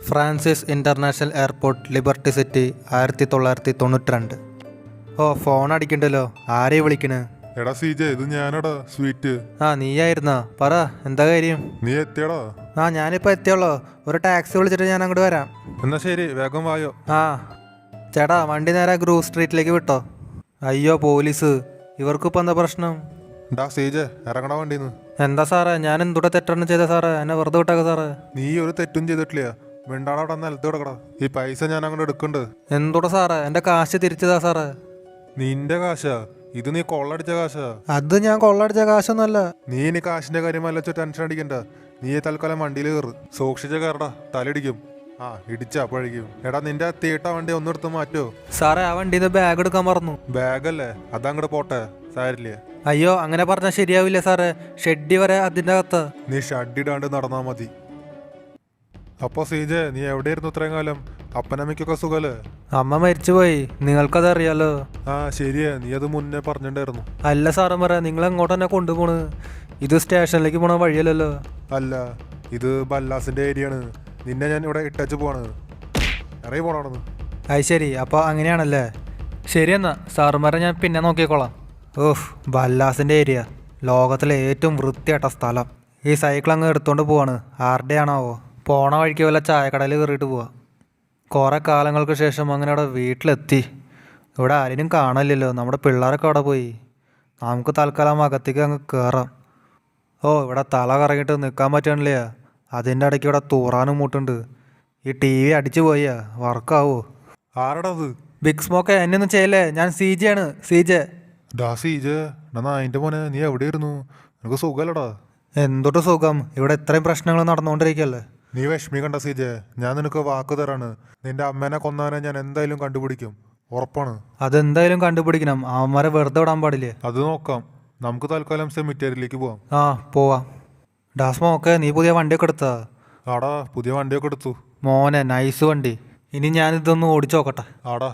Francis international airport, liberty city, 1992. ഓ, phone അടിക്കണ്ടല്ലോ. ആരെയും വിളിക്കണ്? എടാ CJ, ഇത് ഞാനടാ സ്വീറ്റ്. ആ, നീയായിരുന്നോ? പറ, എന്താ കാര്യം? നീ എത്തിയടാ? ആ, ഞാനിപ്പോൾ എത്തിയുള്ളൂ. ഒരു ടാക്സി വിളിച്ചിട്ട് ഞാൻ അങ്ങോട്ട് വരാം. എന്നാ ശരി, വേഗം വായോ. ആ ചേട്ടാ, വണ്ടി നേരെ ഗ്രൂവ് സ്ട്രീറ്റിലേക്ക് വിട്ടോ. അയ്യോ പോലീസ്, ഇവർക്കിപ്പോൾ എന്താ പ്രശ്നം? ഡാ സീജെ, ഇറങ്ങടാ വണ്ടിന്ന്. എന്താ സാറേ, ഞാൻ എന്തുകൂടെ തെറ്റാണ് ചെയ്ത സാറേ? എന്നെ വെറുതെ വിട്ടേക്ക സാറേ. നീ ഒരു തെറ്റും ചെയ്തിട്ടില്ല. മിണ്ടാടാ, അവിടെ നിലത്ത് കിടക്കടാ. ഈ പൈസ ഞാൻ അങ്ങോട്ട് എടുക്കണ്ട്. എന്തുകൂടെ സാറേ? എൻ്റെ കാശ് തിരിച്ചതാ സാറേ. നിന്റെ കാശാ ഇത്? നീ കൊള്ളടിച്ച കാശാ. അത് ഞാൻ കൊള്ളടിച്ച കാശൊന്നുമല്ല. നീ ഇനി കാശിന്റെ കാര്യം അല്ലച്ചോ ടെൻഷൻ അടിക്കണ്ട. നീ തൽക്കാലം വണ്ടിയിൽ കയറ്. സൂക്ഷിച്ച കയറടാ, തലയിടിക്കും. ആ, ഇടിച്ചാ പഴിക്കും. എടാ, നിന്റെ തീട്ട വണ്ടി ഒന്നെടുത്ത് മാറ്റോ. സാറേ, ആ വണ്ടിന്ന് ബാഗ് എടുക്കാൻ മറന്നു. ബാഗല്ലേ, അതങ്ങോട്ട് പോട്ടെ, സാരില്ലേ. അയ്യോ, അങ്ങനെ പറഞ്ഞാൽ ശരിയാവില്ല സാറേ. ഷെഡ്ഡി വരെ അതിൻ്റെ അകത്ത്. നീ ഷഡിടാണ്ട് നടന്നാ മതി. അപ്പൊ സീജെ, നീ എവിടെയായിരുന്നു ഇത്രയും കാലം? അപ്പനമ്മയ്ക്കൊക്കെ സുഖല്ലേ? അമ്മ മരിച്ചുപോയി, നിങ്ങൾക്കത് അറിയാലോ. ആ ശരിയാ, നീ അത് മുന്നേ പറഞ്ഞിട്ടുണ്ടായിരുന്നു. അല്ല സാറേ, പറയാ നിങ്ങൾ എങ്ങോട്ട് തന്നെ കൊണ്ടുപോണ്? ഇത് സ്റ്റേഷനിലേക്ക് പോണ വഴിയല്ലല്ലോ. അല്ല, ഇത് ബല്ലാസിന്റെ ഏരിയ ആണ്. നിന്നെ ഞാൻ ഇവിടെ ഇട്ടച്ച് പോവാണ്. ഇറങ്ങി പോണോന്ന്. അത് ശരി, അപ്പോൾ അങ്ങനെയാണല്ലേ. ശരി എന്നാ സാറുമാരെ ഞാൻ പിന്നെ നോക്കിക്കോളാം. ഓഹ്, ബല്ലാസിൻ്റെ ഏരിയ, ലോകത്തിലെ ഏറ്റവും വൃത്തിയായിട്ട സ്ഥലം. ഈ സൈക്കിൾ അങ്ങ് എടുത്തോണ്ട് പോവാണ്. ആരുടെ ആണാവോ? പോണ വഴിക്ക് വല്ല ചായക്കടയിൽ കയറിയിട്ട് പോവാം. കുറേ കാലങ്ങൾക്ക് ശേഷം അങ്ങനെ അവിടെ വീട്ടിലെത്തി. ഇവിടെ ആരെയും കാണില്ലല്ലോ. നമ്മുടെ പിള്ളേരൊക്കെ അവിടെ പോയി. നമുക്ക് തൽക്കാലം അകത്തേക്ക് അങ്ങ് കയറാം. ഓ, ഇവിടെ തല കറങ്ങിയിട്ട് നിൽക്കാൻ പറ്റണില്ല. അതിൻ്റെ ഇടയ്ക്ക് ഇവിടെ തൂറാനും മൂട്ടുണ്ട്. ഈ TV അടിച്ചു പോയാ വർക്കാവോ? ആരടാ അത്? ബിഗ് സ്മോക്കെ, എന്നെ ഒന്നും ചെയ്യല്ലേ. ഞാൻ CJ ആണ്, CJ. ഡാ സീജെ, എന്നാ അതിന്റെ മോനെ, നീ എവിടെയായിരുന്നു? നിനക്ക് സുഖമല്ലടാ? എന്തൊട്ട് സുഖം, ഇവിടെ ഇത്രയും പ്രശ്നങ്ങൾ നടന്നുകൊണ്ടിരിക്കുകയല്ലേ. നീ വിഷമിക്കണ്ട സീജെ, ഞാൻ നിനക്ക് വാക്ക് തരാണ്. നിന്റെ അമ്മേനെ കൊന്നവനെ ഞാൻ എന്തായാലും കണ്ടുപിടിക്കും, ഉറപ്പാണ്. അതെന്തായാലും കണ്ടുപിടിക്കണം. അവന്മാരെ വെറുതെ വിടാൻ പാടില്ലേ. അത് നോക്കാം. നമുക്ക് തൽക്കാലം സെമിറ്റേരിയിലേക്ക് പോവാം. ആ, പോവാം. ഡാസ്മോക്കെ, നീ പുതിയ വണ്ടിയൊക്കെ എടുത്താ? ആടാ, പുതിയ വണ്ടിയൊക്കെ എടുത്തു. മോനെ, നൈസ് വണ്ടി. ഇനി ഞാനിതൊന്ന് ഓടിച്ചു നോക്കട്ടെ. ആടാ,